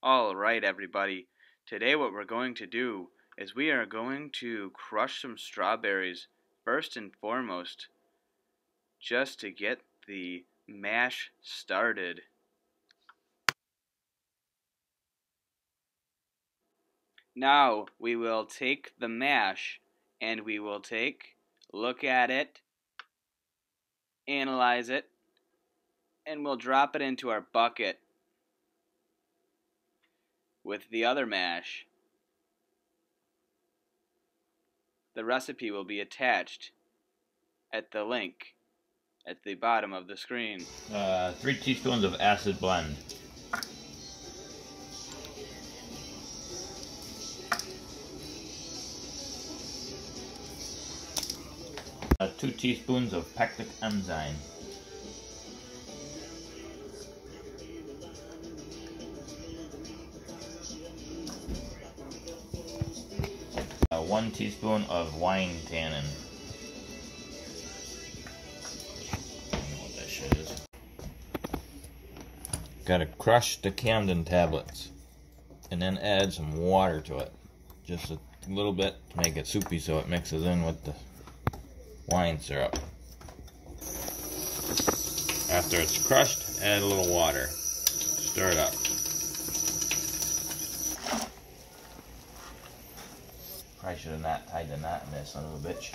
Alright everybody, today what we're going to do is we are going to crush some strawberries first and foremost, just to get the mash started. Now we will take the mash and we will look at it, analyze it, and we'll drop it into our bucket with the other mash. The recipe will be attached at the link at the bottom of the screen. 3 teaspoons of acid blend. 2 teaspoons of pectic enzyme. 1 teaspoon of wine tannin. I don't know what that shit is. Gotta crush the Camden tablets and then add some water to it. Just a little bit to make it soupy so it mixes in with the wine syrup. After it's crushed, add a little water. Stir it up. Probably should have not tied the knot in this son of a bitch.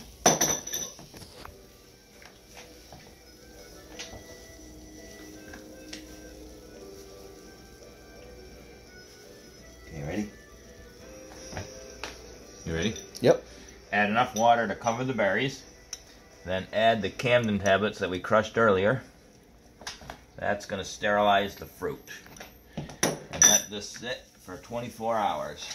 Okay, ready? You ready? Yep. Add enough water to cover the berries. Then add the Camden tablets that we crushed earlier. That's going to sterilize the fruit. And let this sit for 24 hours.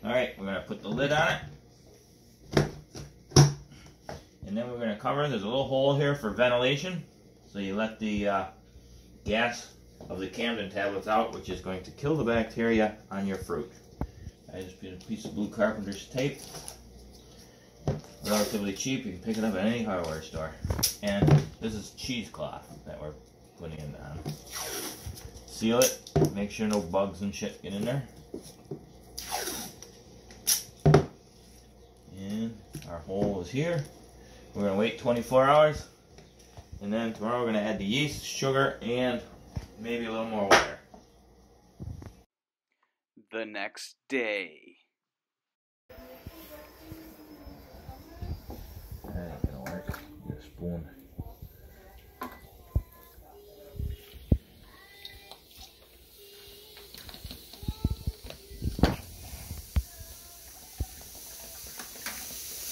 Alright, we're going to put the lid on it. And then we're going to cover. There's a little hole here for ventilation. So you let the gas of the Camden tablets out, which is going to kill the bacteria on your fruit. I just put a piece of blue carpenter's tape. Relatively cheap, you can pick it up at any hardware store. And this is cheesecloth that we're putting it on. Seal it, make sure no bugs and shit get in there. And our hole is here. We're going to wait 24 hours. And then tomorrow we're going to add the yeast, sugar, and maybe a little more water. The next day. That ain't gonna work. Get a spoon.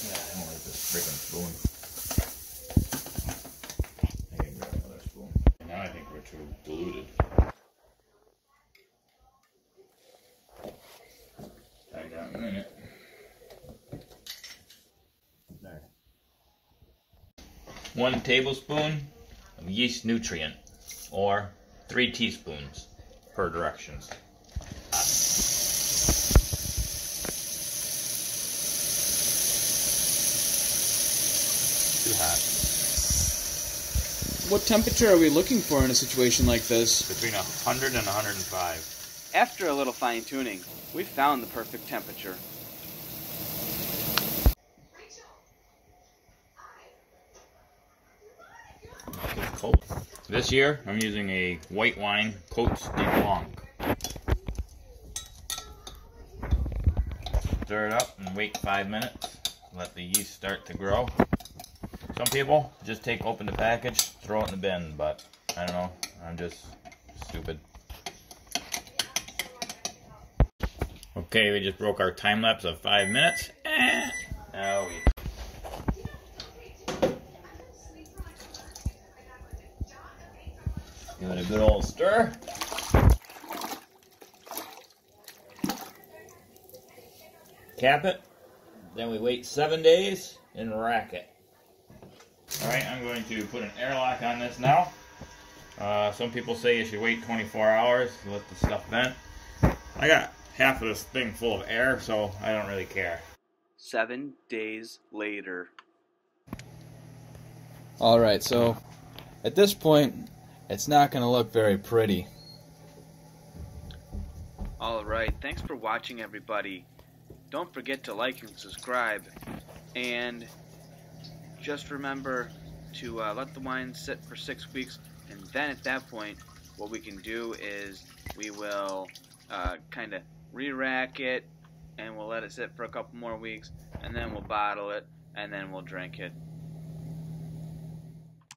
Yeah, I don't like this freaking spoon. I can grab another spoon. Now I think we're too diluted. Back down in a minute. There. 1 tablespoon of yeast nutrient, or 3 teaspoons per directions. Too hot. What temperature are we looking for in a situation like this? Between 100 and 105. After a little fine tuning, we found the perfect temperature. It's cold. This year, I'm using a white wine Côtes de Blanc. Stir it up and wait 5 minutes. Let the yeast start to grow. Some people just open the package, throw it in the bin, but I don't know. I'm just stupid. Okay, we just broke our time lapse of 5 minutes. Now we give it a good old stir. Cap it. Then we wait 7 days and rack it. Alright, I'm going to put an airlock on this now. Some people say you should wait 24 hours to let the stuff vent. I got half of this thing full of air, so I don't really care. 7 days later. Alright, so at this point, it's not going to look very pretty. Alright, thanks for watching, everybody. Don't forget to like and subscribe. And just remember to let the wine sit for 6 weeks. And then at that point, what we can do is we will kind of re-rack it. And we'll let it sit for a couple more weeks. And then we'll bottle it. And then we'll drink it.